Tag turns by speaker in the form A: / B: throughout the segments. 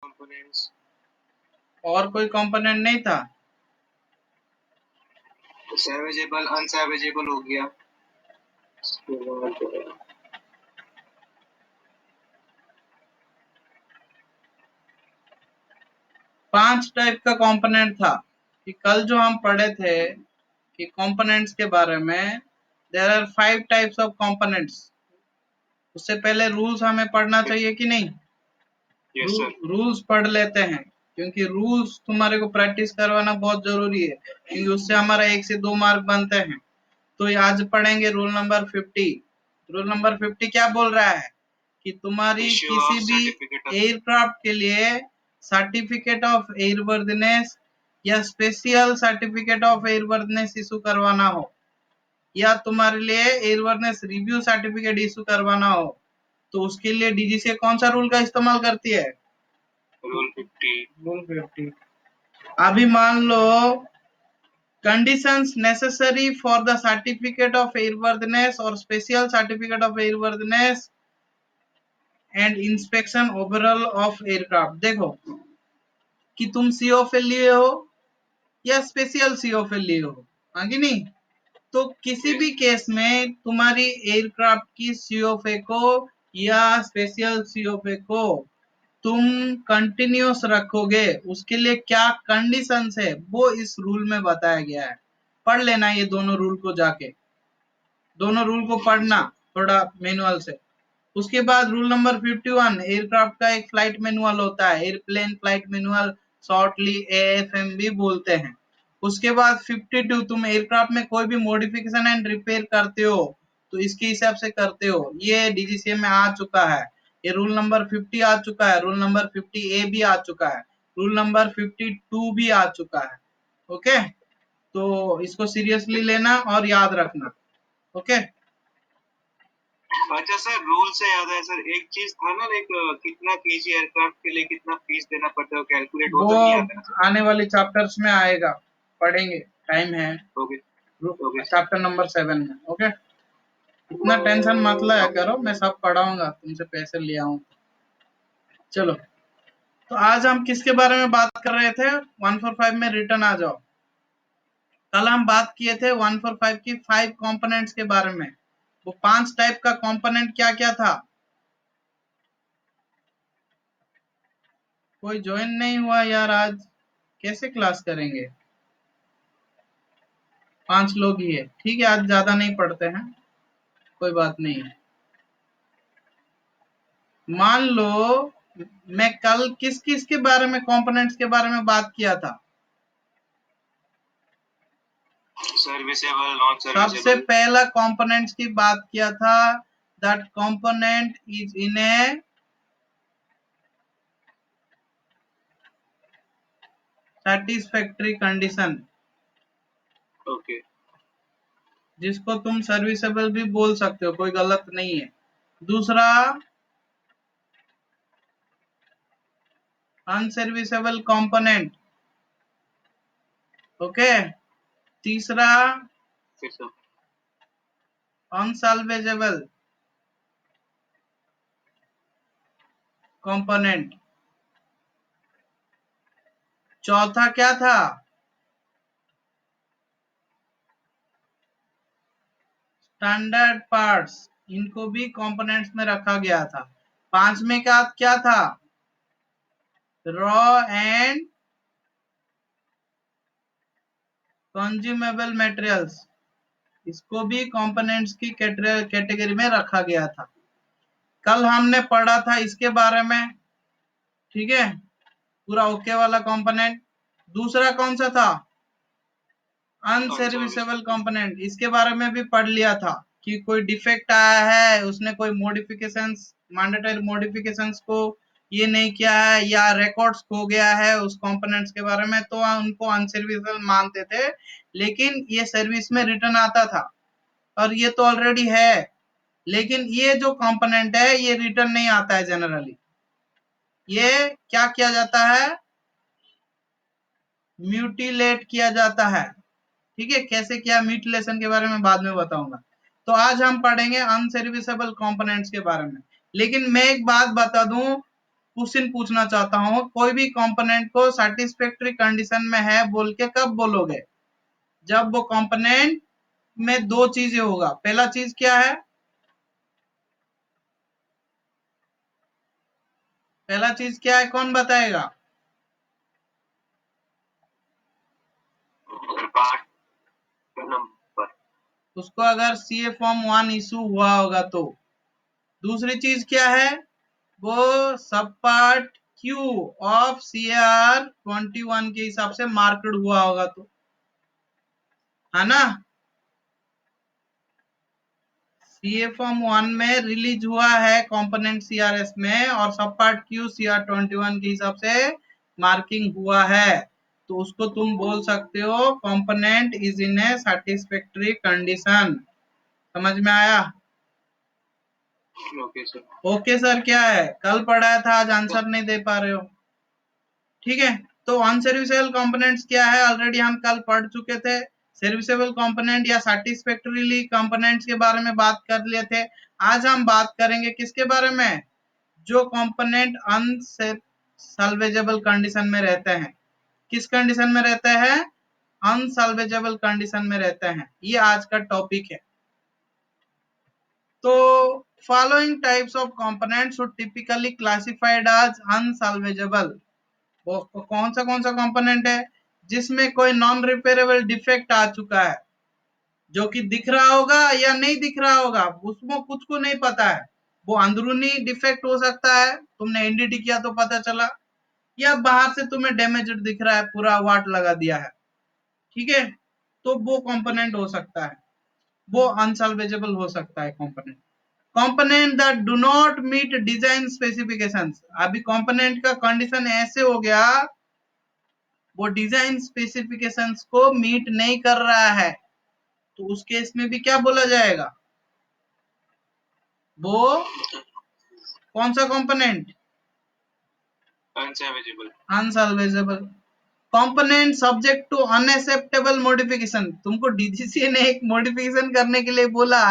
A: Components.
B: और कोई component नहीं था?
A: सैवेजेबल अनसैवेजेबल हो गया।
B: पांच टाइप का कंपोनेंट था कि कल जो हम पढ़े थे कि कंपोनेंट्स के बारे में, there are 5 types of components. उससे पहले रूल्स हमें पढ़ना चाहिए कि नहीं?
A: Yes sir.
B: रूल्स पढ़ लेते हैं क्योंकि रूल्स तुम्हारे को प्रैक्टिस करवाना बहुत जरूरी है, क्योंकि उससे हमारा 1 से 2 मार्क बनते हैं। तो आज पढ़ेंगे रूल नंबर 50। रूल नंबर 50 क्या बोल रहा है कि तुम्हारी किसी भी एयरक्राफ्ट के लिए सर्टिफिकेट ऑफ एयरवर्दीनेस या special certificate of airworthiness issue करवाना हो, या तुम्हारे लिए एयरवर्दीनेस रिव्यू सर्टिफिकेट इशू करवाना हो, तो उसके लिए डीजीसीए कौन सा रूल का इस्तेमाल करती है?
A: रूल 50।
B: रूल 50। अभी मान लो conditions necessary for the certificate of airworthiness or special certificate of airworthiness and inspection overall of aircraft। देखो कि तुम सीओफएल लिए हो या स्पेशल सीओफएल लिए हो, आगे नहीं, तो किसी भी केस में तुम्हारी एयरक्राफ्ट की सीओफए को या स्पेशल सीओफए को तुम कंटिन्यूस रखोगे, उसके लिए क्या कंडीशंस है वो इस रूल में बताया गया है। पढ़ लेना ये दोनों रूल को, जाके दोनों रूल को पढ़ना थोड़ा मैनुअल से। उसके बाद रूल नंबर 51, एयरक्राफ्ट का एक फ्लाइट मैनुअल होता है, airplane flight manual, shortly AFM भी बोलते हैं। उसके बाद 52, तुम एयरक्राफ्ट में कोई भी मॉडिफिकेशन एंड रिपेयर करते हो तो इसके हिसाब से करते हो, ये डीजीसीए में आ चुका है। ये रूल नंबर 50 आ चुका है, रूल नंबर 50A भी आ चुका है, रूल नंबर 52 भी आ चुका है। ओके, तो इसको सीरियसली लेना और याद रखना। ओके।
A: अच्छा सर, रूल से याद है सर, एक चीज था ना, लाइक कितना केजी एयरक्राफ्ट के लिए कितना फीस देना पड़ता है, कैलकुलेट वो तो नहीं आता है सर?
B: आने वाले चैप्टर्स में आएगा, पढ़ेंगे, टाइम है।
A: ओके ओके
B: चैप्टर नंबर 7 में। ओके, इतना टेंशन मत लिया करो, मैं सब पढ़ाऊंगा, तुमसे पैसे ले आऊं। चलो, तो आज हम किसके बारे में बात कर रहे थे? 145 में रिटर्न आ जाओ। कल हम बात किए थे 145 की 5 कंपोनेंट्स के बारे में। वो 5 टाइप का कंपोनेंट क्या क्या था? कोई ज्वाइन नहीं हुआ यार, आज कैसे क्लास करेंगे? 5 लोग ही है, ठीक है, आज ज्यादा नहीं पढ़ते हैं, कोई बात नहीं है। मान लो मैं कल किस किस के बारे में, कंपोनेंट्स के बारे में बात किया था?
A: Serviceable non serviceable.
B: सबसे पहला कंपोनेंट्स की बात किया था, that component is in A satisfactory condition.
A: Okay,
B: जिसको तुम सर्विसेबल भी बोल सकते हो, कोई गलत नहीं है। दूसरा अनसर्विसेबल कंपोनेंट। ओके। तीसरा अनसाल्वेजेबल कंपोनेंट। चौथा क्या था? स्टैंडर्ड पार्ट्स, इनको भी कंपोनेंट्स में रखा गया था। पांचवें का क्या था? रॉ एंड कंज्यूमेबल मटेरियल्स, इसको भी कंपोनेंट्स की कैटेगरी में रखा गया था। कल हमने पढ़ा था इसके बारे में, ठीक है, पूरा ओके वाला कंपोनेंट। दूसरा कौन सा था? अनसर्विसेबल कंपोनेंट, इसके बारे में भी पढ़ लिया था कि कोई डिफेक्ट आया है, उसने कोई मॉडिफिकेशंस, मैंडेटरी मॉडिफिकेशंस को ये नहीं किया है, या रिकॉर्ड्स खो गया है उस कंपोनेंट्स के बारे में, तो उनको अनसर्विसेबल मानते थे, लेकिन ये सर्विस में रिटर्न आता था, और ये तो ऑलरेडी है। लेकिन ये जो कंपोनेंट है ये रिटर्न नहीं आता है जनरली, ये क्या किया जाता है? म्यूटिलेट किया जाता है। ठीक है, कैसे किया म्यूटिलेशन के बारे में बाद में बताऊंगा। तो आज हम पढ़ेंगे अनसर्विसेबल कंपोनेंट्स के बारे में। लेकिन मैं एक बात बता दूं, क्वेश्चन पूछना चाहता हूं, कोई भी कंपोनेंट को सैटिस्फैक्टरी कंडीशन में है बोल के कब बोलोगे? जब वो कंपोनेंट में दो चीजें होगा। पहला चीज क्या है? पहला चीज क्या है, कौन बताएगा? उसको अगर सीए फॉर्म 1 इशू हुआ होगा तो। दूसरी चीज क्या है? वो सब पार्ट क्यू ऑफ सीआर 21 के हिसाब से मार्क्ड हुआ होगा तो, है ना? सीए फॉर्म 1 में रिलीज हुआ है कंपोनेंट सीआरएस में, और सब पार्ट क्यू सीआर 21 के हिसाब से मार्किंग हुआ है, तो उसको तुम बोल सकते हो component is in a satisfactory condition. समझ में आया?
A: Okay sir.
B: ओके सर क्या है? कल पढ़ाया था, आज आंसर नहीं दे पा रहे हो। ठीक है, तो अनसर्विसेबल कंपोनेंट्स क्या है ऑलरेडी हम कल पढ़ चुके थे। सर्विसेबल कंपोनेंट या सैटिस्फैक्टरीली कंपोनेंट्स के बारे में बात कर लिए थे। आज हम बात करेंगे किसके बारे में? जो कंपोनेंट अनसल्वेजेबल कंडीशन में रहते हैं। किस कंडीशन में रहते हैं? अनसल्वेजेबल कंडीशन में रहते हैं। ये आज का टॉपिक है। तो following types of components should typically classified as unsalvageable. कौन सा कंपोनेंट है जिसमें कोई नॉन रिपेयरेबल डिफेक्ट आ चुका है, जो कि दिख रहा होगा या नहीं दिख रहा होगा, उसको कुछ को नहीं पता है। वो अंदरूनी डिफेक्ट हो सकता है, तुमने एनडीटी किया तो पता चला, या बाहर से तुम्हें डैमेज दिख रहा है, पूरा वाट लगा दिया है। ठीक है, तो वो कंपोनेंट हो सकता है, वो अनसल्वेजेबल हो सकता है component. Component that do not meet design specifications. अभी कंपोनेंट का कंडीशन ऐसे हो गया, वो डिजाइन स्पेसिफिकेशंस को मीट नहीं कर रहा है, तो उस केस में भी क्या बोला जाएगा? वो कौन सा component? Unsalvageable component subject to unacceptable modification. तुमको डीजीसीए ने एक मॉडिफिकेशन करने के लिए बोला,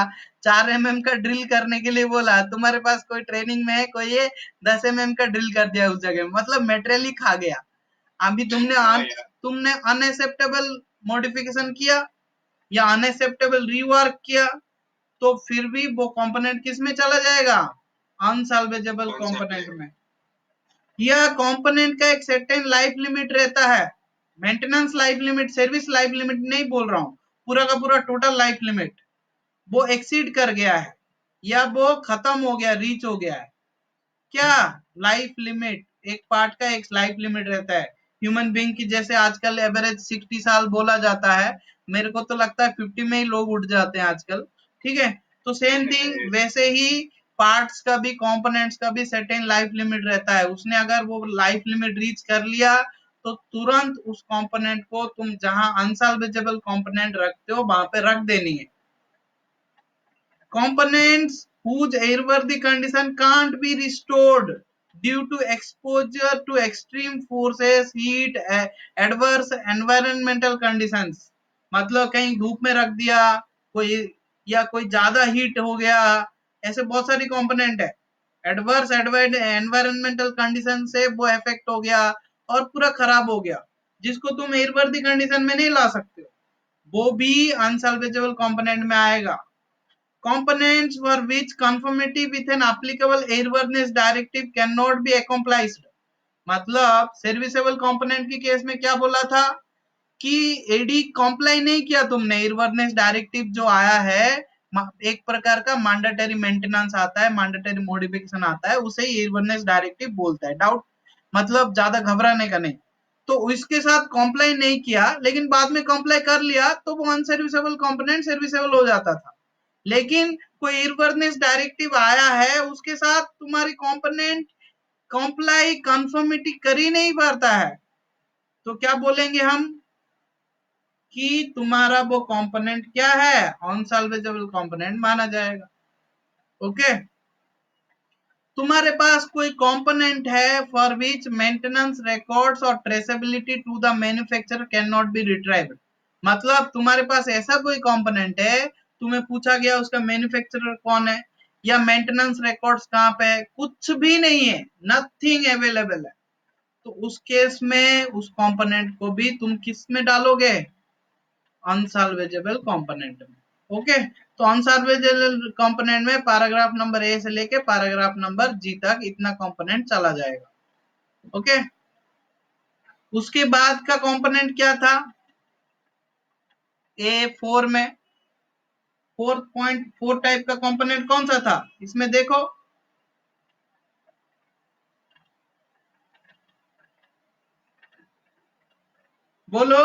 B: 4 mm का ड्रिल करने के लिए बोला, तुम्हारे पास कोई ट्रेनिंग में है, कोई ये 10 mm का ड्रिल कर दिया उस जगह में, मतलब मेटेरियल ही खा गया। अभी तुमने अनएक्सेप्टेबल मॉडिफिकेशन किया या अनएक्सेप्टेबल रीवर्क किया, तो फिर भी वो कंपोनेंट किस में चला जाएगा? अनसल्वेजेबल कंपोनेंट में। यह कंपोनेंट का एक सर्टेन लाइफ लिमिट रहता है, maintenance life limit, service life limit नहीं बोल रहा हूं, पूरा का पूरा टोटल लाइफ लिमिट वो एक्सीड कर गया है या वो खत्म हो गया, रीच हो गया है। क्या लाइफ लिमिट? एक पार्ट का एक लाइफ लिमिट रहता है। ह्यूमन बीइंग की जैसे आजकल एवरेज 60 साल बोला जाता है, मेरे को तो लगता है 50 में ही लोग उठ जाते हैं आजकल। ठीक है, तो सेम थिंग वैसे ही पार्ट्स का भी, कंपोनेंट्स का भी सर्टेन लाइफ लिमिट रहता है। उसने अगर वो लाइफ लिमिट रीच कर लिया तो तुरंत उस कंपोनेंट को तुम जहां अनसल्वेजेबल कंपोनेंट रखते हो वहां पे रख देनी है। Components whose airworthy condition can't be restored due to exposure to extreme forces, heat, adverse environmental conditions। मतलब कहीं धूप में रख दिया कोई, या कोई ज्यादा हीट हो गया, ऐसे बहुत सारी कंपोनेंट है। एडवर्स एनवायरमेंटल कंडीशन से वो इफेक्ट हो गया और पूरा खराब हो गया, जिसको तुम एयरवर्दी कंडीशन में नहीं ला सकते हो, वो भी अनसल्वेजेबल कंपोनेंट में आएगा। Components for which conformity with an applicable airworthiness directive cannot be accomplished। मतलब सर्विसेबल कंपोनेंट की केस में क्या बोला था कि एडी कॉम्प्लाई नहीं किया तुमने, एयरवर्दनेस डायरेक्टिव जो आया है, एक प्रकार का मैंडेटरी मेंटेनेंस आता है, मैंडेटरी मॉडिफिकेशन आता है, उसे एयरवर्दनेस डायरेक्टिव बोलता है। डाउट मतलब ज्यादा घबराने का नहीं। तो इसके साथ कॉम्प्लाई नहीं किया, लेकिन बाद में कॉम्प्लाई कर लिया, तो वो अनसर्विसेबल कंपोनेंट सर्विसेबल हो जाता था। लेकिन कोई एयरवर्दनेस डायरेक्टिव आया है, उसके साथ तुम्हारी कंपोनेंट कॉम्प्लाई कंफर्मिटी कर ही नहीं पाता है, तो क्या बोलेंगे हम कि तुम्हारा वो कंपोनेंट क्या है? अनसल्वेजेबल कंपोनेंट माना जाएगा। ओके, तुम्हारे पास कोई कंपोनेंट है फॉर विच मेंटेनेंस रिकॉर्ड्स और traceability to the manufacturer can not be retrieved. मतलब तुम्हारे पास ऐसा कोई कंपोनेंट है, तुम्हें पूछा गया उसका मैन्युफैक्चरर कौन है, या मेंटेनेंस रिकॉर्ड्स कहाँ पे है, कुछ भी नहीं है, नथिंग अवेलेबल है। तो उस केस में उस कंपोनेंट को भी तुम किस में डालोगे, अनसाल्वेजेबल कंपोनेंट में। ओके, तो अनसाल्वेजेबल कंपोनेंट में पैराग्राफ नंबर ए से लेके पैराग्राफ नंबर जी तक इतना कंपोनेंट चला जाएगा। ओके, उसके बाद का कंपोनेंट क्या था, A4 में 4.4 टाइप का कंपोनेंट कौन सा था, इसमें देखो, बोलो।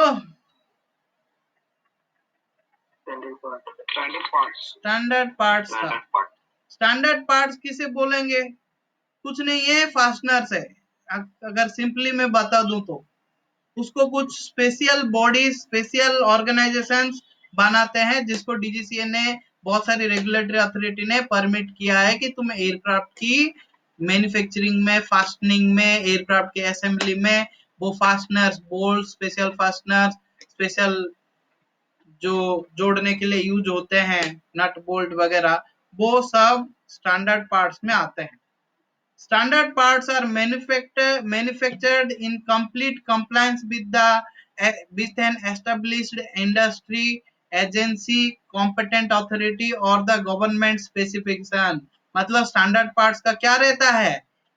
B: स्टैंडर्ड पार्ट्स था। स्टैंडर्ड पार्ट्स किसे बोलेंगे, कुछ नहीं है, फास्टनर्स है। अगर सिंपली मैं बता दूं तो उसको कुछ स्पेशल बॉडीज, स्पेशल ऑर्गेनाइजेशंस बनाते हैं, जिसको डीजीसीए ने, बहुत सारी रेगुलेटरी अथॉरिटी ने परमिट किया है कि तुम एयरक्राफ्ट की मैन्युफैक्चरिंग में, फास्टनिंग में, एयरक्राफ्ट के असेंबली में वो fasteners, bolt, special fasteners, special जो जोड़ने के लिए यूज होते हैं, नट बोल्ट वगैरह, वो सब स्टैंडर्ड पार्ट्स में आते हैं। Standard parts are manufactured in complete compliance with an established industry agency, competent authority or the government specification। मतलब स्टैंडर्ड पार्ट्स का क्या रहता है,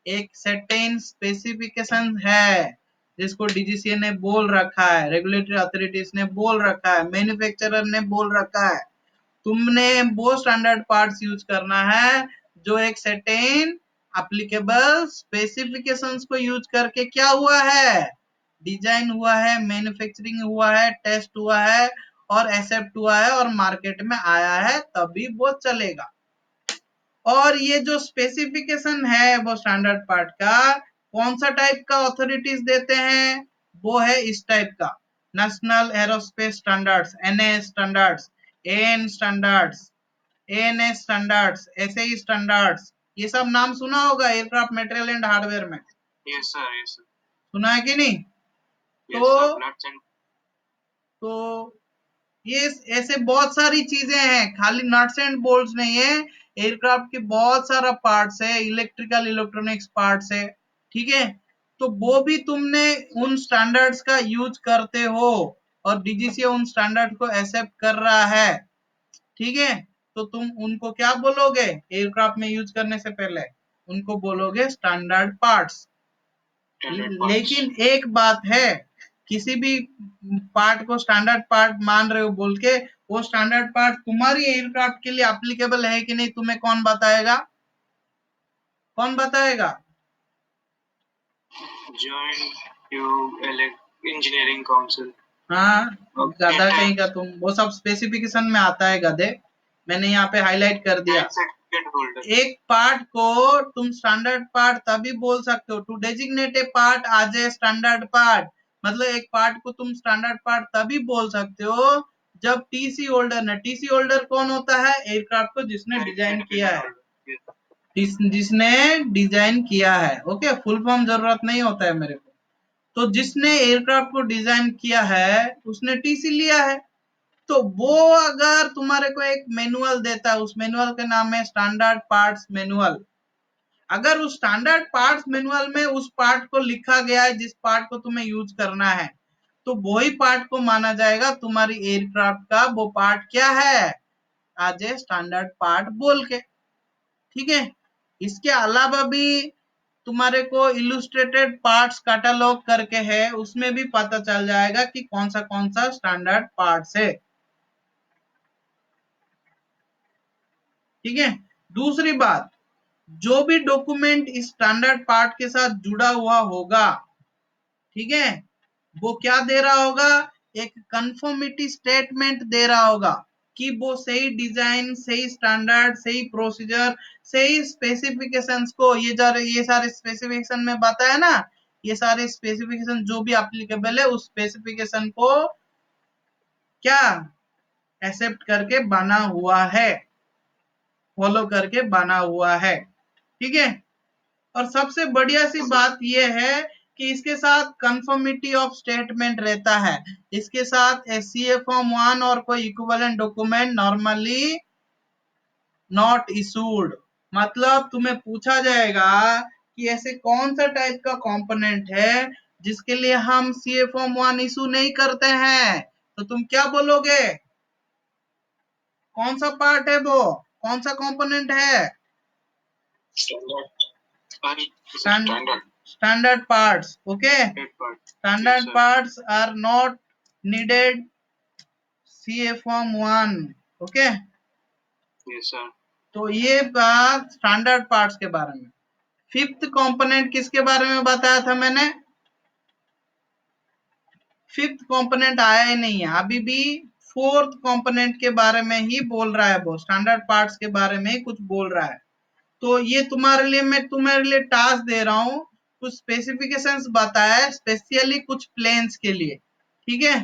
B: एक सर्टेन स्पेसिफिकेशन है जिसको डीजीसीए ने बोल रखा है, रेगुलेटरी अथॉरिटीज ने बोल रखा है, मैन्युफैक्चरर ने बोल रखा है, तुमने वो स्टैंडर्ड पार्ट्स यूज करना है जो एक सर्टेन एप्लीकेबल स्पेसिफिकेशंस को यूज करके क्या हुआ है, डिजाइन हुआ है, मैन्युफैक्चरिंग हुआ है, टेस्ट हुआ है और एक्सेप्ट हुआ है और मार्केट में आया है, तभी वो चलेगा। और ये जो स्पेसिफिकेशन है वो स्टैंडर्ड पार्ट का, कौन सा टाइप का अथॉरिटीज देते हैं, वो है इस टाइप का, national aerospace standards, NA standards, N standards, ANS standards, SAE standards, ये सब नाम सुना होगा एयरक्राफ्ट मटेरियल एंड हार्डवेयर में।
A: यस सर, यस सर,
B: सुना है कि नहीं? तो ये ऐसे बहुत सारी चीजें हैं, खाली नट्स एंड बोल्ट्स नहीं है, एयरक्राफ्ट के बहुत सारा पार्ट्स है, इलेक्ट्रिकल इलेक्ट्रॉनिक्स पार्ट्स है, ठीक है। तो वो भी तुमने उन स्टैंडर्ड्स का यूज करते हो और डीजीसीए उन स्टैंडर्ड को एक्सेप्ट कर रहा है, ठीक है। तो तुम उनको क्या बोलोगे, एयरक्राफ्ट में यूज करने से पहले उनको बोलोगे स्टैंडर्ड पार्ट्स। लेकिन एक बात है, किसी भी पार्ट को स्टैंडर्ड पार्ट मान रहे हो बोल के, वो स्टैंडर्ड पार्ट तुम्हारी एयरक्राफ्ट के लिए एप्लीकेबल है कि नहीं, तुम्हें कौन बताएगा, कौन बताएगा,
A: इंजीनियरिंग काउंसिल।
B: हाँ, गधा कहीं का तुम, वो सब स्पेसिफिकेशन में आता है गधे, मैंने यहाँ पे हाईलाइट कर दिया। एक पार्ट को तुम स्टैंडर्ड पार्ट तभी बोल सकते हो, to designate a part as a standard part, मतलब एक पार्ट को तुम स्टैंडर्ड पार्ट तभी बोल सकते हो जब टीसी होल्डर ने, टीसी होल्डर कौन होता है, एयरक्राफ्ट को जिसने डिजाइन किया है, जिसने डिजाइन किया है। ओके, फुल फॉर्म जरूरत नहीं होता है मेरे को, तो जिसने एयरक्राफ्ट को डिजाइन किया है उसने टीसी लिया है। तो वो अगर तुम्हारे को एक मैनुअल देता है, उस मैनुअल का नाम है स्टैंडर्ड पार्ट्स मैनुअल, अगर उस स्टैंडर्ड पार्ट्स मैनुअल में उस पार्ट को लिखा गया है जिस पार्ट को तुम्हें यूज करना है, तो वही पार्ट को माना जाएगा तुम्हारी एयरक्राफ्ट का वो पार्ट क्या है, एज ए स्टैंडर्ड पार्ट बोल के, ठीक है। इसके अलावा भी तुम्हारे को इलुस्ट्रेटेड पार्ट्स कैटलॉग करके है, उसमें भी पता चल जाएगा कि कौन सा स्टैंडर्ड पार्ट्स है, ठीक है। दूसरी बात, जो भी डॉक्यूमेंट इस स्टैंडर्ड पार्ट के साथ जुड़ा हुआ होगा, ठीक है, वो क्या दे रहा होगा, एक कंफर्मिटी स्टेटमेंट दे रहा होगा कि वो सही डिजाइन, सही स्टैंडर्ड, सही प्रोसीजर, सही स्पेसिफिकेशंस को, ये सारे स्पेसिफिकेशन में बताया ना, ये सारे स्पेसिफिकेशन जो भी एप्लीकेबल है उस स्पेसिफिकेशन को क्या एक्सेप्ट करके बना हुआ है, फॉलो करके बना हुआ है, ठीक है। और सबसे बढ़िया सी बात यह है कि इसके साथ कंफर्मिटी ऑफ स्टेटमेंट रहता है, इसके साथ एससीए फॉर्म 1 और कोई equivalent document normally not issued, मतलब तुम्हें पूछा जाएगा कि ऐसे कौन सा टाइप का कंपोनेंट है जिसके लिए हम सीए फॉर्म 1 इशू नहीं करते हैं, तो तुम क्या बोलोगे? कौन सा पार्ट है वो, कौन सा कंपोनेंट है? Standard parts. Okay, standard parts are not needed CA form 1। Okay,
A: yes sir. तो
B: ये बात स्टैंडर्ड पार्ट्स के बारे में। फिफ्थ कंपोनेंट किसके बारे में बताया था मैंने? फिफ्थ कंपोनेंट आया ही नहीं है अभी भी, फोर्थ कंपोनेंट के बारे में ही बोल रहा है वो, स्टैंडर्ड पार्ट्स के बारे में ही कुछ बोल रहा है। तो ये मैं तुम्हारे लिए टास्क दे रहा हूँ, कुछ स्पेसिफिकेशंस बताया है स्पेशली कुछ प्लेन्स के लिए, ठीक है?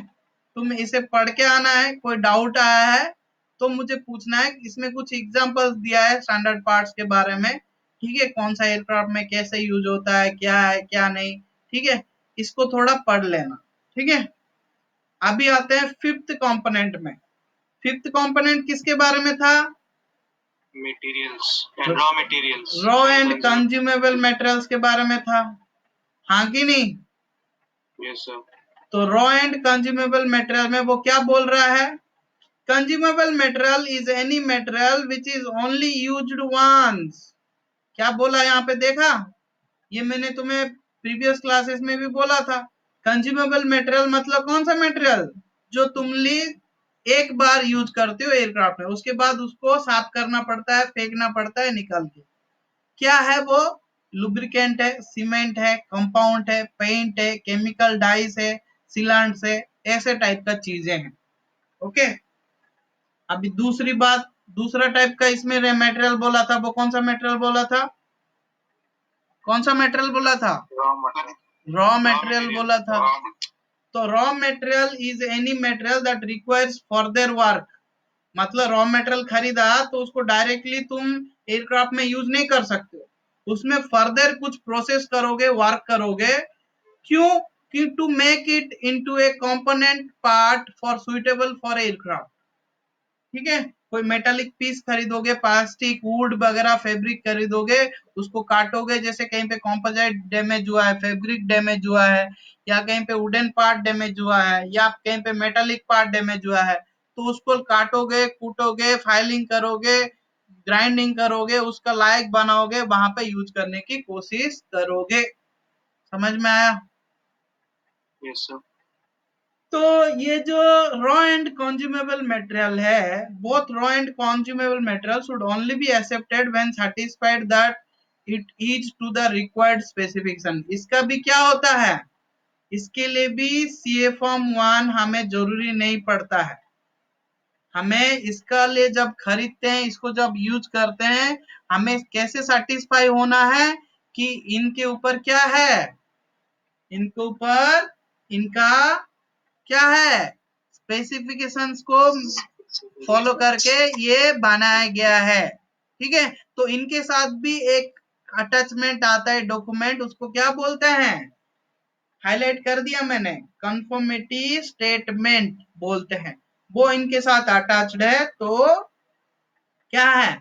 B: तुम इसे पढ़ के आना है, कोई डाउट आया है तो मुझे पूछना है। इसमें कुछ एग्जांपल्स दिया है स्टैंडर्ड पार्ट्स के बारे में, ठीक है? कौन सा एयरक्राफ्ट में कैसे यूज होता है क्या नहीं, ठीक है? इसको थोड़ा पढ़ लेना, ठीक है? अभी आते हैं फिफ्थ कंपोनेंट में। फिफ्थ कंपोनेंट किसके बारे में था?
A: Materials and raw materials,
B: raw and consumable materials के बारे में था, हाँ कि नहीं?
A: Yes sir.
B: तो रॉ एंड कंज्यूमेबल मटेरियल में वो क्या बोल रहा है? Consumable material is any material which is only used once. क्या बोला यहाँ पे, देखा? ये मैंने तुम्हें प्रीवियस क्लासेस में भी बोला था। कंज्यूमेबल मटेरियल मतलब कौन सा मटेरियल जो तुम एक बार यूज करते हो एयरक्राफ्ट में, उसके बाद उसको साफ करना पड़ता है, फेंकना पड़ता है निकाल के। क्या है वो? लुब्रिकेंट है, सीमेंट है, कंपाउंड है, पेंट है, केमिकल डाइस है, सीलांट्स है, ऐसे टाइप का चीजें हैं। ओके, अभी दूसरी बात, दूसरा टाइप का इसमें मटेरियल बोला था, वो कौन सा मटेरियल बोला था? कौन सा मटेरियल बोला था? रॉ मटेरियल बोला था। तो raw material is any material that requires further work. मतलब रॉ मटेरियल खरीदा तो उसको डायरेक्टली तुम एयरक्राफ्ट में यूज नहीं कर सकते हो, उसमें फर्दर कुछ प्रोसेस करोगे, वर्क करोगे। क्यों? कि to make it into a component part for suitable for aircraft, ठीक है? कोई मेटालिक पीस खरीदोगे, प्लास्टिक, वुड वगैरह फैब्रिक खरीदोगे, उसको काटोगे, जैसे कहीं पे कॉम्पोजाइट डैमेज हुआ है, फैब्रिक डैमेज हुआ है, या कहीं पे वुडन पार्ट डैमेज हुआ है, या कहीं पे मेटालिक पार्ट डैमेज हुआ है, तो उसको काटोगे, कूटोगे, फाइलिंग करोगे, ग्राइंडिंग करोगे, उसका लायक बनाओगे, वहां पे यूज करने की कोशिश करोगे। समझ में आया?
A: Yes sir.
B: तो ये जो रॉ एंड कंज्यूमेबल मटेरियल है, both raw and consumable material should only be accepted when satisfied that it is to the required specification. इसका भी क्या होता है? इसके लिए भी सीए फॉर्म 1 हमें जरूरी नहीं पड़ता है। हमें इसका लिए जब खरीदते हैं, इसको जब यूज करते हैं, हमें कैसे सेटिस्फाई होना है कि इनके ऊपर क्या है, इनके ऊपर इनका क्या है, स्पेसिफिकेशंस को फॉलो करके ये बनाया गया है, ठीक है? तो इनके साथ भी एक अटैचमेंट आता है डॉक्यूमेंट, उसको क्या बोलते हैं? हाईलाइट कर दिया मैंने, कंफर्मिटी स्टेटमेंट बोलते हैं। वो इनके साथ अटैच्ड है, तो क्या है,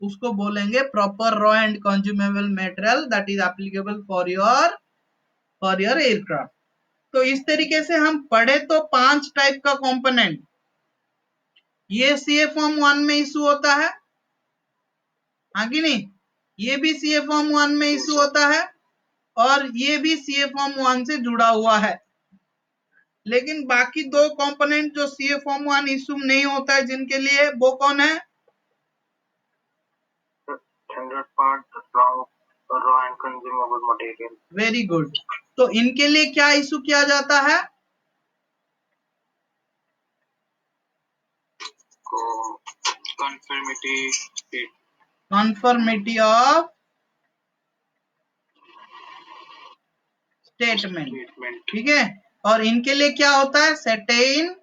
B: उसको बोलेंगे proper raw and consumable material that is applicable for your aircraft. तो इस तरीके से हम पढ़े तो 5 टाइप का कंपोनेंट। ये सीए फॉर्म 1 में इशू होता है, हाँ कि नहीं? ये भी सीए फॉर्म 1 में इशू होता है, और ये भी सीए फॉर्म 1 से जुड़ा हुआ है। लेकिन बाकी दो कंपोनेंट जो सीए फॉर्म 1 इशू नहीं होता है जिनके लिए, वो कौन है?
A: Standard part, raw and consumable material.
B: Very good. तो इनके लिए क्या इशू किया जाता है? कंफर्मिटी ऑफ स्टेटमेंट, ठीक है? और इनके लिए क्या होता है? सर्टेन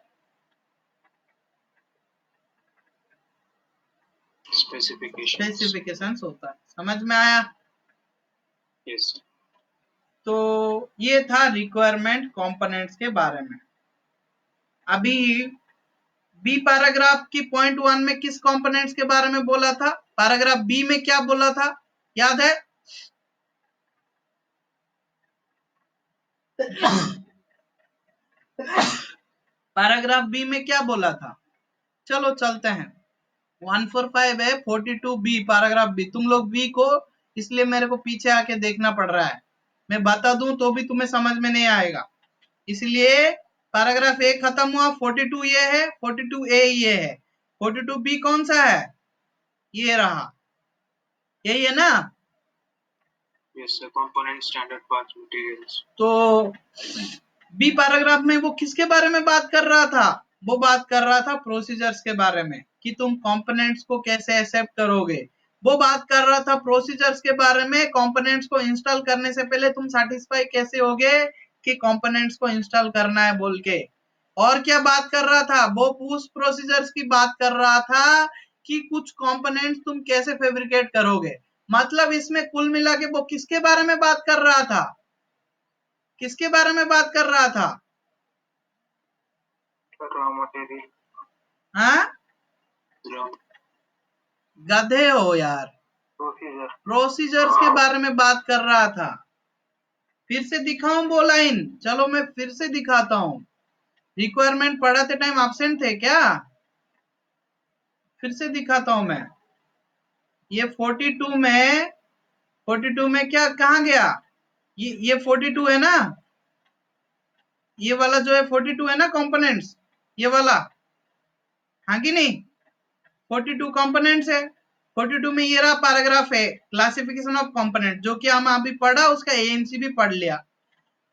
B: स्पेसिफिकेशंस होता है। समझ में आया?
A: यस।
B: तो ये था रिक्वायरमेंट कंपोनेंट्स के बारे में। अभी बी पैराग्राफ की पॉइंट 1 में किस कंपोनेंट्स के बारे में बोला था? पैराग्राफ बी में क्या बोला था, याद है? पैराग्राफ बी में क्या बोला था? चलो चलते हैं। 145 है, 42 बी पैराग्राफ बी। तुम लोग बी को इसलिए मेरे को पीछे आके देखना पड़ रहा है, मैं बता दूं तो भी तुम्हें समझ में नहीं आएगा, इसलिए पैराग्राफ ए खत्म हुआ। 42 ये है, 42 ए ये है, 42 बी कौन सा है? ये रहा, यही है ना?
A: Yes sir, component standard parts materials.
B: तो बी पैराग्राफ में वो किसके बारे में बात कर रहा था? वो बात कर रहा था प्रोसीजर्स के बारे में, कि तुम कंपोनेंट्स को कैसे एक्सेप्ट करोगे। वो बात कर रहा था प्रोसीजर्स के बारे में, कंपोनेंट्स को इंस्टॉल करने से पहले तुम सैटिस्फाई कैसे होगे कि कंपोनेंट्स को इंस्टॉल करना है बोल के। और क्या बात कर रहा था? वो उस प्रोसीजर्स की बात कर रहा था कि कुछ कंपोनेंट्स तुम कैसे फैब्रिकेट करोगे। मतलब इसमें कुल मिला के वो किसके बारे में बात कर रहा था? किसके बारे में बात कर रहा था?
A: Raw material.
B: हाँ, गधे हो यार। प्रोसीजर्स के बारे में बात कर रहा था। फिर से दिखाऊं वो लाइन? चलो मैं फिर से दिखाता हूं। रिक्वायरमेंट पढ़ाते टाइम एब्सेंट थे क्या? फिर से दिखाता हूं मैं। ये 42 में, 42 में क्या कहां गया? ये 42 है ना, ये वाला जो है 42 है ना कंपोनेंट्स, ये वाला, हाँ कि नहीं? 42 कंपोनेंट्स है। 42 में ये रहा पैराग्राफ है, क्लासिफिकेशन ऑफ कंपोनेंट, जो कि हम अभी पढ़ा, उसका एएनसी भी पढ़ लिया।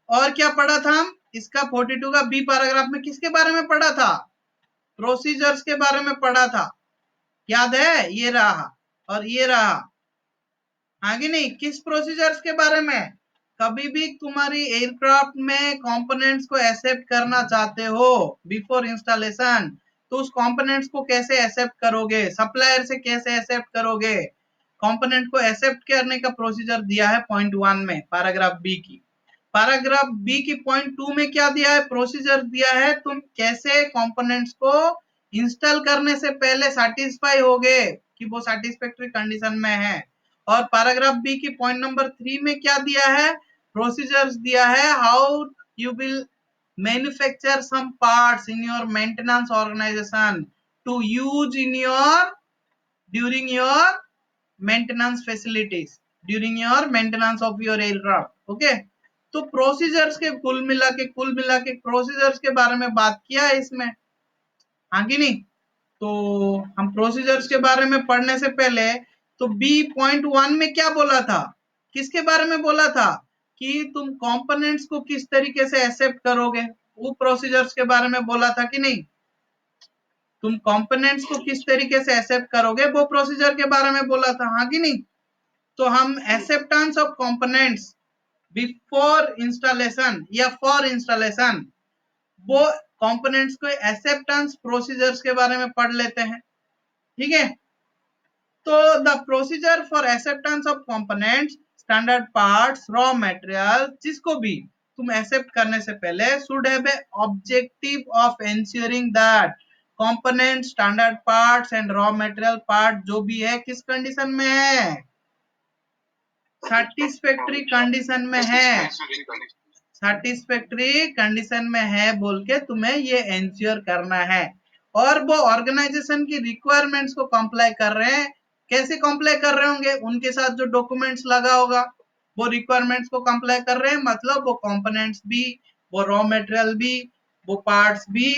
B: और क्या पढ़ा था हम? इसका 42 का बी पैराग्राफ में किसके बारे में पढ़ा था? प्रोसीजर्स के बारे में पढ़ा था, याद है? ये रहा और ये रहा, आगे नहीं? किस प्रोसीजर्स के बारे में? कभी भी तुम्हारी एयरक्राफ्ट में कंपोनेंट्स को एक्सेप्ट करना चाहते हो बिफोर इंस्टॉलेशन, तो उस कंपोनेंट्स को कैसे एक्सेप्ट करोगे, सप्लायर से कैसे एक्सेप्ट करोगे, कंपोनेंट को एक्सेप्ट करने का प्रोसीजर दिया है पॉइंट 1 में पैराग्राफ बी की। पैराग्राफ बी की पॉइंट 2 में क्या दिया है? प्रोसीजर दिया है, तुम कैसे कंपोनेंट्स को इंस्टॉल करने से पहले सेटिस्फाई होगे कि वो सेटिस्फैक्टरी कंडीशन में है। और पैराग्राफ बी की पॉइंट नंबर 3 में क्या दिया है? प्रोसीजर्स दिया है, how you will manufacture some parts in your maintenance organisation to use in your during your maintenance facilities, during your maintenance of your aircraft. Okay, तो प्रोसीजर्स के कुल मिला के प्रोसीजर्स के बारे में बात किया है इसमें, हाँ कि नहीं? तो हम प्रोसीजर्स के बारे में पढ़ने से पहले, तो बी पॉइंट 1 में क्या बोला था? किसके बारे में बोला था? कि तुम कंपोनेंट्स को किस तरीके से एक्सेप्ट करोगे, वो प्रोसीजर्स के बारे में बोला था कि नहीं? तुम कंपोनेंट्स को किस तरीके से एक्सेप्ट करोगे, वो प्रोसीजर के बारे में बोला था, हाँ कि नहीं? तो हम acceptance of components before installation या फॉर इंस्टॉलेशन, वो कंपोनेंट्स को एक्सेप्टेंस प्रोसीजर्स के बारे में पढ़ लेते हैं, ठीक है? तो the procedure for acceptance of components, standard parts, raw material, जिसको भी तुम एक्सेप्ट करने से पहले should have a objective of ensuring that component, standard parts and raw material part जो भी है किस कंडीशन में है? सेटिस्फैक्टरी कंडीशन में है, सेटिस्फैक्टरी कंडीशन में है बोल के तुम्हें ये एंश्योर करना है। और वो ऑर्गेनाइजेशन की रिक्वायरमेंट्स को कंप्लाई कर रहे हैं। कैसे कंप्लाई कर रहे होंगे? उनके साथ जो डॉक्यूमेंट्स लगा होगा वो रिक्वायरमेंट्स को कंप्लाई कर रहे हैं, मतलब वो कंपोनेंट्स भी, वो रॉ मटेरियल भी, वो पार्ट्स भी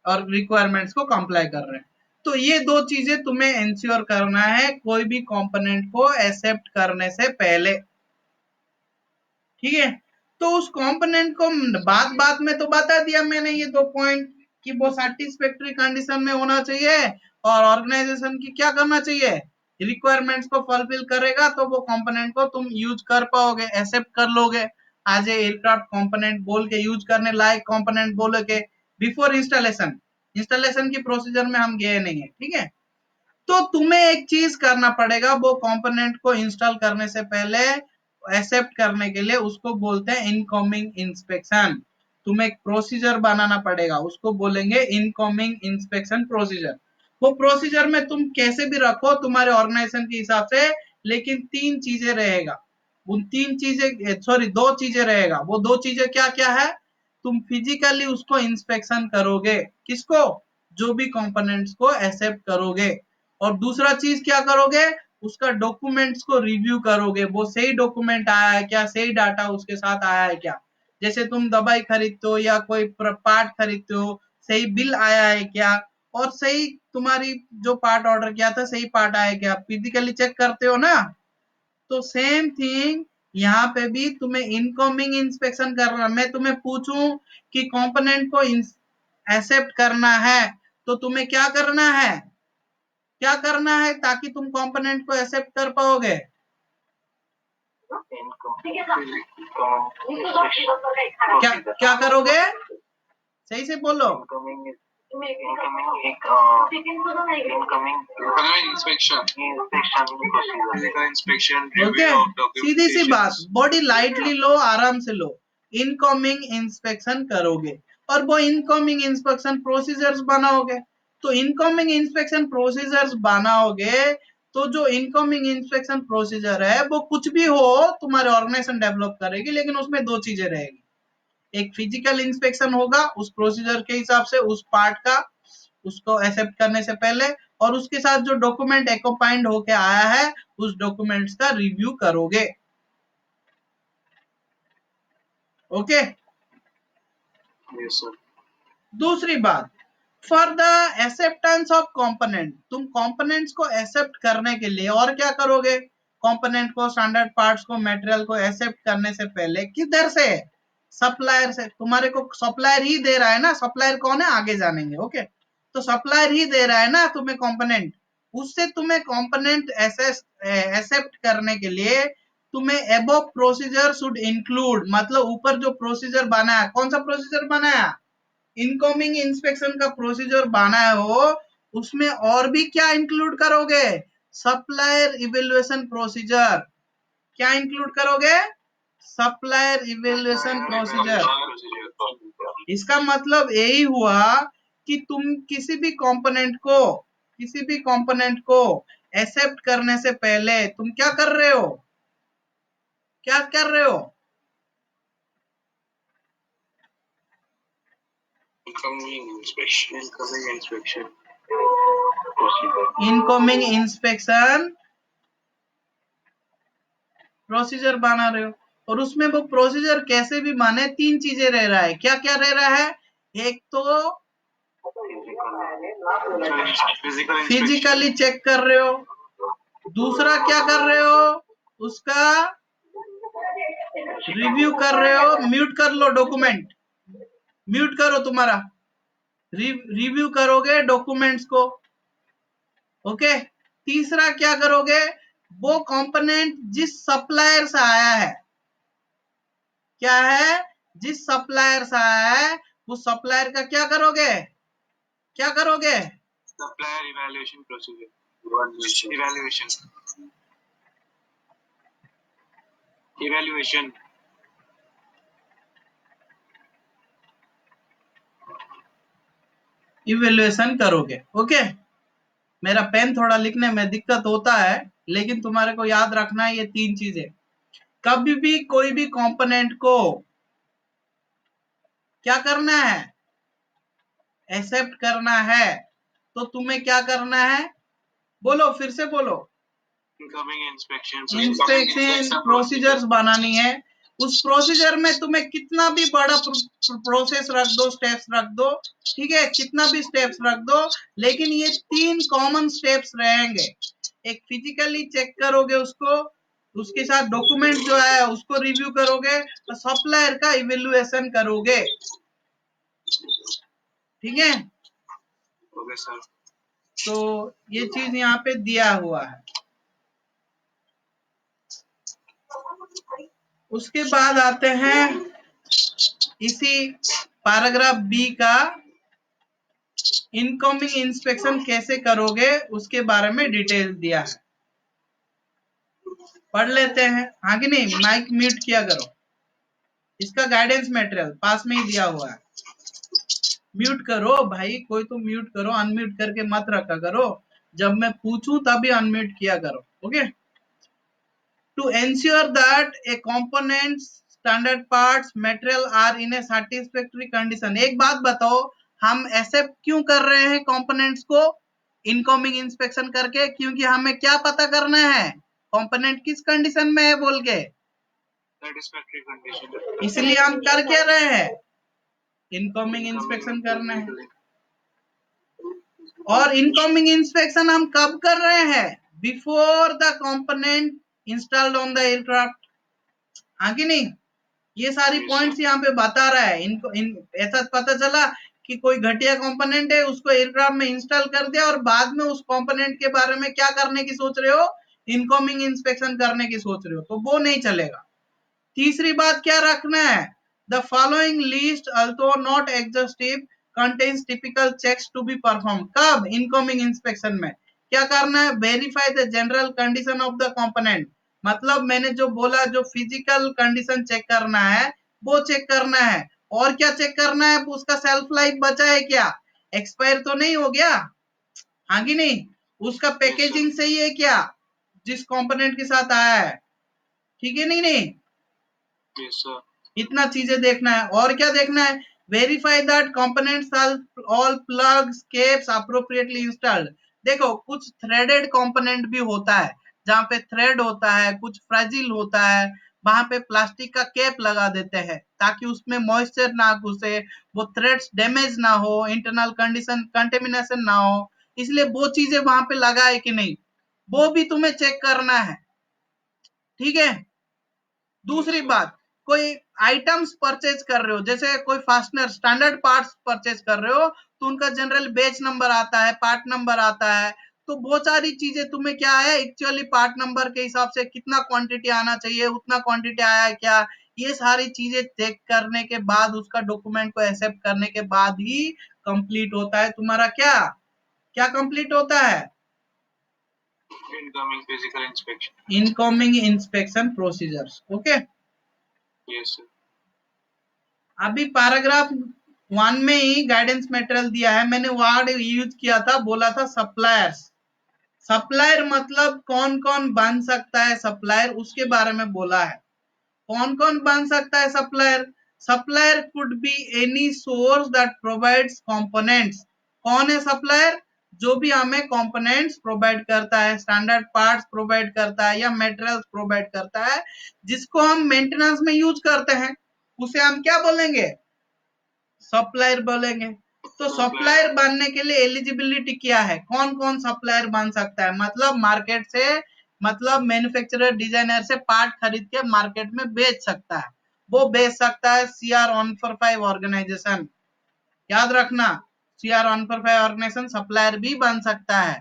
B: और रिक्वायरमेंट्स को कंप्लाई कर रहे हैं। तो ये दो चीजें तुम्हें एंश्योर करना है कोई भी कंपोनेंट को एक्सेप्ट करने से पहले, ठीक है? तो उस कंपोनेंट को बात बात में तो बता दिया मैंने ये दो पॉइंट, कि वो सैटिस्फैक्टरी कंडीशन में होना चाहिए और ऑर्गेनाइजेशन की क्या करना चाहिए, रिक्वायरमेंट्स को फुलफिल करेगा तो वो कंपोनेंट को तुम यूज कर पाओगे, एक्सेप्ट कर लोगे आज एयरक्राफ्ट कंपोनेंट बोल के, यूज करने लायक कंपोनेंट बोल के, बिफोर इंस्टॉलेशन। इंस्टॉलेशन की प्रोसीजर में हम गए नहीं है, ठीक है? तो तुम्हें एक चीज करना पड़ेगा, वो कंपोनेंट को इंस्टॉल करने से पहले एक्सेप्ट करने के लिए, उसको बोलते हैं इनकमिंग इंस्पेक्शन। तुम्हें एक प्रोसीजर बनाना पड़ेगा, उसको बोलेंगे इनकमिंग इंस्पेक्शन प्रोसीजर। वो प्रोसीजर में तुम कैसे भी रखो तुम्हारे ऑर्गेनाइजेशन के हिसाब से, लेकिन तीन चीजें रहेगा। उन तीन चीजें, सॉरी, दो चीजें रहेगा। वो दो चीजें क्या क्या है? तुम फिजिकली उसको इंस्पेक्शन करोगे, किसको? जो भी कंपोनेंट्स को एक्सेप्ट करोगे। और दूसरा चीज क्या करोगे? उसका डॉक्यूमेंट्स को रिव्यू करोगे, वो सही डॉक्यूमेंट आया है क्या, सही डाटा उसके साथ आया है क्या। जैसे तुम दवाई खरीदते हो या कोई पार्ट खरीदते हो, सही बिल आया है क्या, और सही तुम्हारी जो पार्ट ऑर्डर किया था सही पार्ट आया क्या, फिजिकली चेक करते हो ना। तो सेम थिंग यहाँ पे भी तुम्हें इनकमिंग इंस्पेक्शन करना। मैं तुम्हें पूछूं कि कंपोनेंट को एक्सेप्ट करना है, तो तुम्हें क्या करना है, क्या करना है ताकि तुम कंपोनेंट को एक्सेप्ट कर पाओगे? क्या क्या करोगे? सही से बोलो। ओके, सीधी सी बात, बॉडी लाइटली लो, आराम से लो। इनकमिंग इंस्पेक्शन करोगे और वो इनकमिंग इंस्पेक्शन प्रोसीजर्स बनाओगे। तो इनकमिंग इंस्पेक्शन प्रोसीजर्स बनाओगे, तो जो इनकमिंग इंस्पेक्शन प्रोसीजर है वो कुछ भी हो तुम्हारे ऑर्गेनाइजेशन डेवलप करेगी, लेकिन उसमें दो चीजें रहेगी। एक फिजिकल इंस्पेक्शन होगा उस प्रोसीजर के हिसाब से, उस पार्ट का, उसको एक्सेप्ट करने से पहले, और उसके साथ जो डॉक्यूमेंट एक्सपाइंड होके आया है उस डॉक्यूमेंट्स का रिव्यू करोगे। Okay,
A: yes sir.
B: दूसरी बात, for the acceptance of component, तुम कंपोनेंट्स को एक्सेप्ट करने के लिए और क्या करोगे? कंपोनेंट को, स्टैंडर्ड पार्ट्स को, मटेरियल को एक्सेप्ट करने से पहले किधर से? सप्लायर से। तुम्हारे को सप्लायर ही दे रहा है ना, सप्लायर कौन है आगे जानेंगे। ओके, तो सप्लायर ही दे रहा है ना तुम्हें कंपोनेंट, उससे तुम्हें कंपोनेंट एक्सेप्ट करने के लिए तुम्हें एबव प्रोसीजर शुड इंक्लूड, मतलब ऊपर जो प्रोसीजर बनाया, कौन सा प्रोसीजर बनाया? इनकमिंग इंस्पेक्शन का प्रोसीजर बनाया हो, उसमें और भी क्या इंक्लूड करोगे? Supplier evaluation procedure. क्या इंक्लूड करोगे? Supplier evaluation procedure. इसका मतलब यही हुआ कि तुम किसी भी कंपोनेंट को एक्सेप्ट करने से पहले तुम क्या कर रहे हो? क्या कर रहे हो? इनकमिंग इंस्पेक्शन प्रोसीजर बना रहे हो, और उसमें वो प्रोसीजर कैसे भी माने, तीन चीजें रह रहा है। क्या क्या रह रहा है? एक तो फिजिकली चेक कर रहे हो, दूसरा क्या कर रहे हो? उसका रिव्यू कर रहे हो। म्यूट कर लो डॉक्यूमेंट, म्यूट करो तुम्हारा। रिव्यू करोगे डॉक्यूमेंट्स को। ओके, तीसरा क्या करोगे? वो कंपोनेंट जिस सप्लायर से आया है, क्या है, जिस सप्लायर से आया है, उस सप्लायर का क्या करोगे? क्या करोगे?
A: Supplier evaluation procedure. Evaluation
B: evaluation करोगे। ओके, मेरा पेन थोड़ा लिखने में दिक्कत होता है, लेकिन तुम्हारे को याद रखना है ये तीन चीजें। कभी भी कोई भी कंपोनेंट को क्या करना है? एक्सेप्ट करना है, तो तुम्हें क्या करना है? बोलो, फिर से बोलो। इंस्पेक्शन प्रोसीजर्स बनानी है। उस प्रोसीजर में तुम्हें कितना भी बड़ा प्रोसेस रख दो, स्टेप्स रख दो, ठीक है, कितना भी स्टेप्स रख दो, लेकिन ये तीन कॉमन स्टेप्स रहेंगे। एक फिजिकली चेक करोगे उसको, उसके साथ डॉक्यूमेंट जो है उसको रिव्यू करोगे, और सप्लायर का इवेल्युएशन करोगे। ठीक है,
A: ओके सर।
B: तो ये चीज यहाँ पे दिया हुआ है। उसके बाद आते हैं इसी पैराग्राफ बी का, इनकमिंग इंस्पेक्शन कैसे करोगे उसके बारे में डिटेल दिया है। पढ़ लेते हैं, हाँ कि नहीं? माइक म्यूट किया करो। इसका गाइडेंस मटेरियल पास में ही दिया हुआ है। म्यूट करो भाई, कोई तो म्यूट करो, अनम्यूट करके मत रखा करो, जब मैं पूछूं तभी अनम्यूट किया करो। Okay, to ensure that a components standard parts material are in a satisfactory condition. एक बात बताओ, हम एक्सेप्ट क्यों कर रहे हैं कंपोनेंट्स को इनकमिंग इंस्पेक्शन करके? क्योंकि हमें क्या पता करना है, कंपोनेंट किस कंडीशन में है बोल के,
A: सेटिस्फैक्टरी कंडीशन।
B: इसलिए हम कर क्या रहे हैं, इनकमिंग इंस्पेक्शन करना है। और इनकमिंग इंस्पेक्शन हम कब कर रहे हैं, before the component installed on the aircraft. आगे नहीं, ये सारी पॉइंट्स यहाँ पे बता रहा है। इनको ऐसा पता चला कि कोई घटिया कंपोनेंट है, उसको एयरक्राफ्ट में इंस्टॉल कर दिया और बाद में उस कंपोनेंट के बारे में क्या करने की सोच रहे हो, इनकमिंग इंस्पेक्शन करने की सोच रहे हो, तो वो नहीं चलेगा। तीसरी बात क्या रखना है, the following list although not exhaustive contains typical checks to be perform. कब, इनकमिंग इंस्पेक्शन में क्या करना है, verify the general condition of the component. मतलब मैंने जो बोला, जो फिजिकल कंडीशन चेक करना है वो चेक करना है। और क्या चेक करना है, उसका सेल्फ लाइफ बचा है क्या, एक्सपायर तो नहीं हो गया, हाँ कि नहीं, उसका पैकेजिंग सही है क्या, जिस कंपोनेंट के साथ आया है, ठीक है नहीं नहीं, इतना चीजें देखना है। और क्या देखना है, verify that components are all plugs caps appropriately installed. देखो कुछ थ्रेडेड कंपोनेंट भी होता है, जहाँ पे थ्रेड होता है, कुछ फ्रेजिल होता है, वहां पे प्लास्टिक का कैप लगा देते हैं ताकि उसमें मॉइस्चर ना घुसे, वो थ्रेड्स डैमेज ना हो, इंटरनल कंडीशन कंटेमिनेशन ना हो, इसलिए वो चीजें वहां पे लगा है कि नहीं, वो भी तुम्हें चेक करना है, ठीक है। दूसरी बात, कोई आइटम्स परचेज कर रहे हो, जैसे कोई फास्टनर स्टैंडर्ड पार्ट्स परचेज कर रहे हो, तो उनका जनरल बेच नंबर आता है, पार्ट नंबर आता है, तो बहुत सारी चीजें तुम्हें क्या है, एक्चुअली पार्ट नंबर के हिसाब से कितना क्वांटिटी आना चाहिए, उतना क्वांटिटी आया है क्या, ये सारी चीजें चेक करने के बाद, उसका डॉक्यूमेंट को एक्सेप्ट करने के बाद ही कंप्लीट होता है तुम्हारा क्या, क्या कंप्लीट होता है,
A: incoming physical inspection,
B: incoming inspection procedures. Okay,
A: yes sir.
B: अभी पैराग्राफ 1 में ही गाइडेंस मटेरियल दिया है, मैंने वर्ड यूज किया था, बोला था सप्लायर्स। सप्लायर मतलब कौन कौन बन सकता है सप्लायर, उसके बारे में बोला है। कौन कौन बन सकता है supplier, supplier could be any source that provides components. कौन है सप्लायर, जो भी हमें कंपोनेंट्स प्रोवाइड करता है, स्टैंडर्ड पार्ट्स प्रोवाइड करता है या मटेरियल्स प्रोवाइड करता है, जिसको हम मेंटेनेंस में यूज करते हैं, उसे हम क्या बोलेंगे, सप्लायर बोलेंगे। तो सप्लायर बनने के लिए एलिजिबिलिटी क्या है, कौन कौन सप्लायर बन सकता है, मतलब मार्केट से, मतलब मैन्युफैक्चरर डिजाइनर से पार्ट खरीद के मार्केट में बेच सकता है, वो बेच सकता है CR145 ऑर्गेनाइजेशन, याद रखना, CR145 ऑर्गेनाइजेशन सप्लायर भी बन सकता है।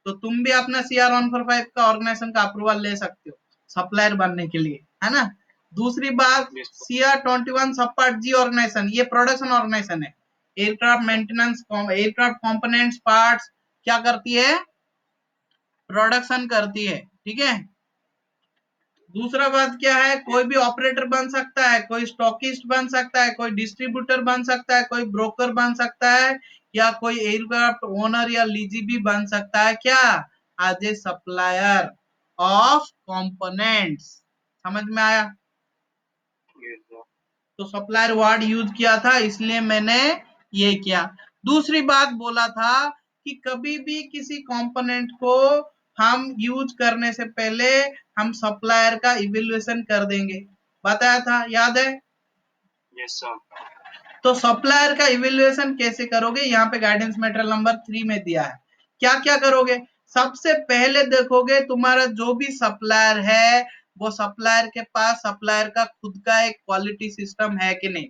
B: तो तुम भी अपना CR145 का ऑर्गेनाइजेशन का अप्रूवल ले सकते हो सप्लायर बनने के लिए, है ना। दूसरी बात, CR21 सब पार्ट जी ऑर्गेनाइजेशन, ये प्रोडक्शन ऑर्गेनाइजेशन है, aircraft maintenance, aircraft components parts क्या करती है, प्रोडक्शन करती है, ठीक है। दूसरा बात क्या है, कोई भी ऑपरेटर बन सकता है, कोई स्टॉकिस्ट बन सकता है, कोई डिस्ट्रीब्यूटर बन सकता है, कोई ब्रोकर बन सकता है, या कोई एयरक्राफ्ट ओनर या लीजी भी बन सकता है, क्या, as a supplier of components. समझ में आया, तो सप्लायर वर्ड यूज किया था, इसलिए मैंने ये किया। दूसरी बात बोला था कि कभी भी किसी कंपोनेंट को हम यूज करने से पहले हम सप्लायर का इवैल्यूएशन कर देंगे, बताया था, याद है,
A: यस सर।
B: तो सप्लायर का इवैल्यूएशन कैसे करोगे, यहाँ पे गाइडेंस मटेरियल नंबर 3 में दिया है। क्या क्या करोगे, सबसे पहले देखोगे तुम्हारा जो भी सप्लायर है, वो सप्लायर के पास सप्लायर का खुद का एक क्वालिटी सिस्टम है कि नहीं।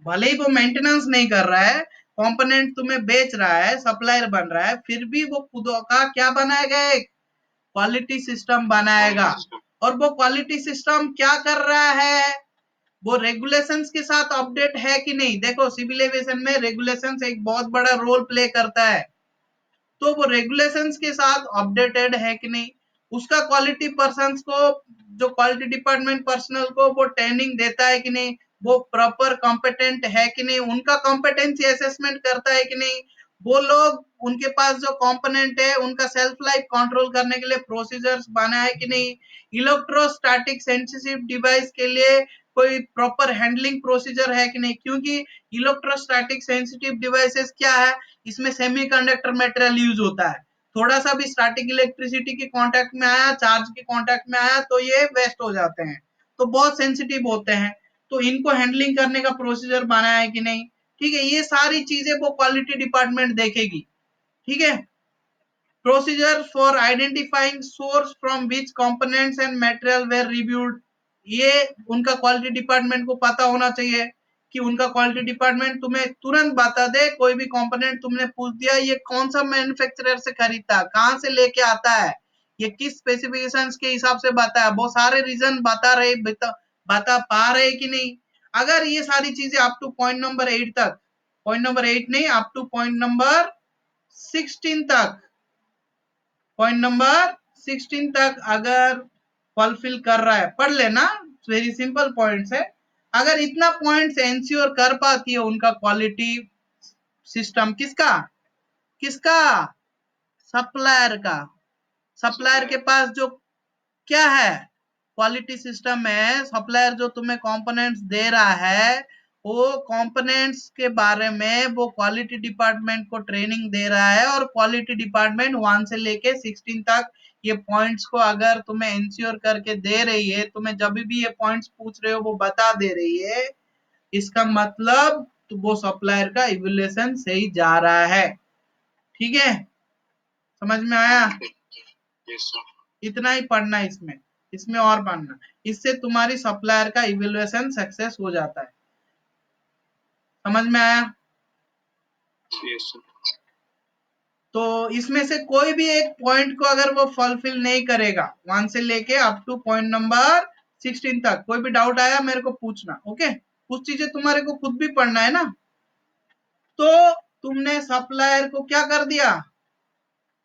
B: भले ही वो मेंटेनेंस नहीं कर रहा है, कंपोनेंट तुम्हें बेच रहा है, सप्लायर बन रहा है, फिर भी वो खुद का क्या बनाएगा, एक क्वालिटी सिस्टम बनाएगा। और वो क्वालिटी सिस्टम क्या कर रहा है, वो रेगुलेशंस के साथ अपडेट है कि नहीं। देखो सिविल एविएशन में रेगुलेशंस एक बहुत बड़ा रोल प्ले करता है, तो वो रेगुलेशंस के साथ अपडेटेड है कि नहीं, उसका क्वालिटी पर्सन्स को, जो क्वालिटी डिपार्टमेंट पर्सनल को वो ट्रेनिंग देता है कि नहीं, वो प्रॉपर कॉम्पिटेंट है कि नहीं, उनका कॉम्पिटेंसी असेसमेंट करता है कि नहीं, वो लोग उनके पास जो कंपोनेंट है उनका सेल्फ लाइफ कंट्रोल करने के लिए प्रोसीजर्स बना है कि नहीं, इलेक्ट्रोस्टैटिक सेंसिटिव डिवाइस के लिए कोई प्रॉपर हैंडलिंग प्रोसीजर है कि नहीं, क्योंकि इलेक्ट्रोस्टैटिक सेंसिटिव डिवाइसेस क्या है, इसमें सेमीकंडक्टर मटेरियल यूज होता है, थोड़ा सा भी स्टैटिक इलेक्ट्रिसिटी के कांटेक्ट में आया, चार्ज के कांटेक्ट में आया तो ये वेस्ट हो जाते हैं, तो बहुत सेंसिटिव होते हैं, तो इनको हैंडलिंग करने का प्रोसीजर बनाया है कि नहीं, ठीक है, ये सारी चीजें वो क्वालिटी डिपार्टमेंट देखेगी, ठीक है। Procedure for identifying source from which components and material were reviewed, ये उनका क्वालिटी डिपार्टमेंट को पता होना चाहिए कि उनका क्वालिटी डिपार्टमेंट तुम्हें तुरंत बता दे, कोई भी कंपोनेंट तुमने पूछ दिया ये कौन सा मैन्युफैक्चरर से खरीदता है, कहां से लेके आता है, ये किस स्पेसिफिकेशंस के हिसाब से बताया, वो सारे रीजन बता पा रहे कि नहीं, अगर ये सारी चीजें अप टू पॉइंट नंबर 8 तक, पॉइंट नंबर 8 नहीं, अप टू पॉइंट नंबर 16 तक, पॉइंट नंबर 16 तक अगर फुलफिल कर रहा है, पढ़ लेना, वेरी सिंपल पॉइंट्स है, अगर इतना पॉइंट्स एंश्योर कर पाती है उनका क्वालिटी सिस्टम, किसका किसका, सप्लायर का, सप्लायर के पास जो क्या है क्वालिटी सिस्टम है, सप्लायर जो तुम्हें कंपोनेंट्स दे रहा है वो कंपोनेंट्स के बारे में वो क्वालिटी डिपार्टमेंट को ट्रेनिंग दे रहा है, और क्वालिटी डिपार्टमेंट 1 से लेके 16 तक ये पॉइंट्स को अगर तुम्हें इंश्योर करके दे रही है, तुम्हें जब भी ये पॉइंट्स पूछ रहे हो वो बता दे रही है, इसका मतलब तो वो सप्लायर का इवैल्यूएशन सही जा रहा है, ठीक है, समझ में आया, इतना ही पढ़ना इसमें, इसमें और पढ़ना, इससे तुम्हारी सप्लायर का इवैल्यूएशन सक्सेस हो जाता है, समझ में आया। तो इसमें से कोई भी एक पॉइंट को अगर वो फुलफिल नहीं करेगा 1 से लेके अप टू पॉइंट नंबर 16 तक, कोई भी डाउट आया मेरे को पूछना, ओके, कुछ चीजें तुम्हारे को खुद भी पढ़ना है ना, तो तुमने सप्लायर को क्या कर दिया,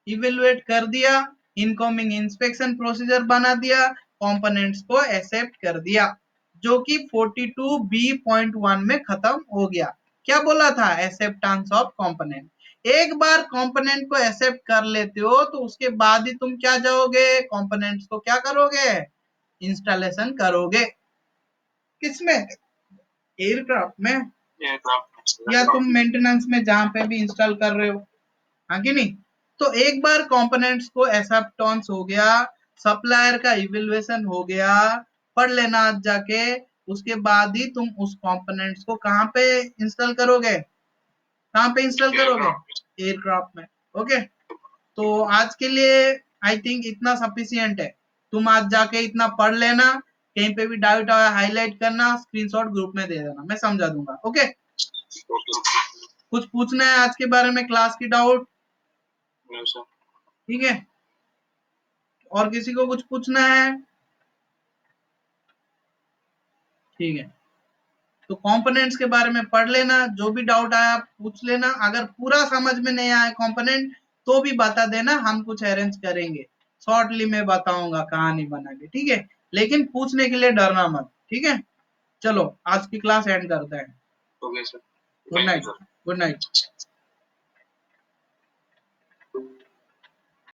B: इवेलुएट कर दिया, इनकमिंग इंस्पेक्शन प्रोसीजर बना दिया, कंपोनेंट्स को एक्सेप्ट कर दिया, जो कि 42B.1 में खत्म हो गया, क्या बोला था, एक्सेप्टेंस ऑफ कंपोनेंट, एक बार कंपोनेंट को एक्सेप्ट कर लेते हो तो उसके बाद ही तुम क्या जाओगे, कंपोनेंट्स को क्या करोगे, इंस्टॉलेशन करोगे, किसमें, एयरक्राफ्ट में, या तुम मेंटेनेंस में जहां पे भी इंस्टॉल कर रहे हो, हाँ कि नहीं, तो एक बार कंपोनेंट्स को एक्सेप्टेंस हो गया, सप्लायर का इवैल्यूएशन हो गया, पढ़ लेना आज जाके, उसके बाद ही तुम उस कंपोनेंट्स को कहां पे इंस्टॉल करोगे, कहां पे इंस्टॉल करोगे, एयरक्राफ्ट में, ओके। तो आज के लिए आई थिंक इतना सफिशिएंट है, तुम आज जाके इतना पढ़ लेना, कहीं पे भी डाउट आया हाईलाइट करना, स्क्रीनशॉट ग्रुप में दे देना, मैं समझा दूंगा, ओके। कुछ पूछना है आज के बारे में, क्लास की डाउट, ठीक है, और किसी को कुछ पूछना है, ठीक है, तो कंपोनेंट्स के बारे में पढ़ लेना, जो भी डाउट आया पूछ लेना, अगर पूरा समझ में नहीं आया कंपोनेंट तो भी बता देना, हम कुछ अरेंज करेंगे, शॉर्टली मैं बताऊंगा कहानी बना के, ठीक है, लेकिन पूछने के लिए डरना मत, ठीक है, चलो आज की क्लास एंड करते हैं, गुड नाइट, गुड नाइट।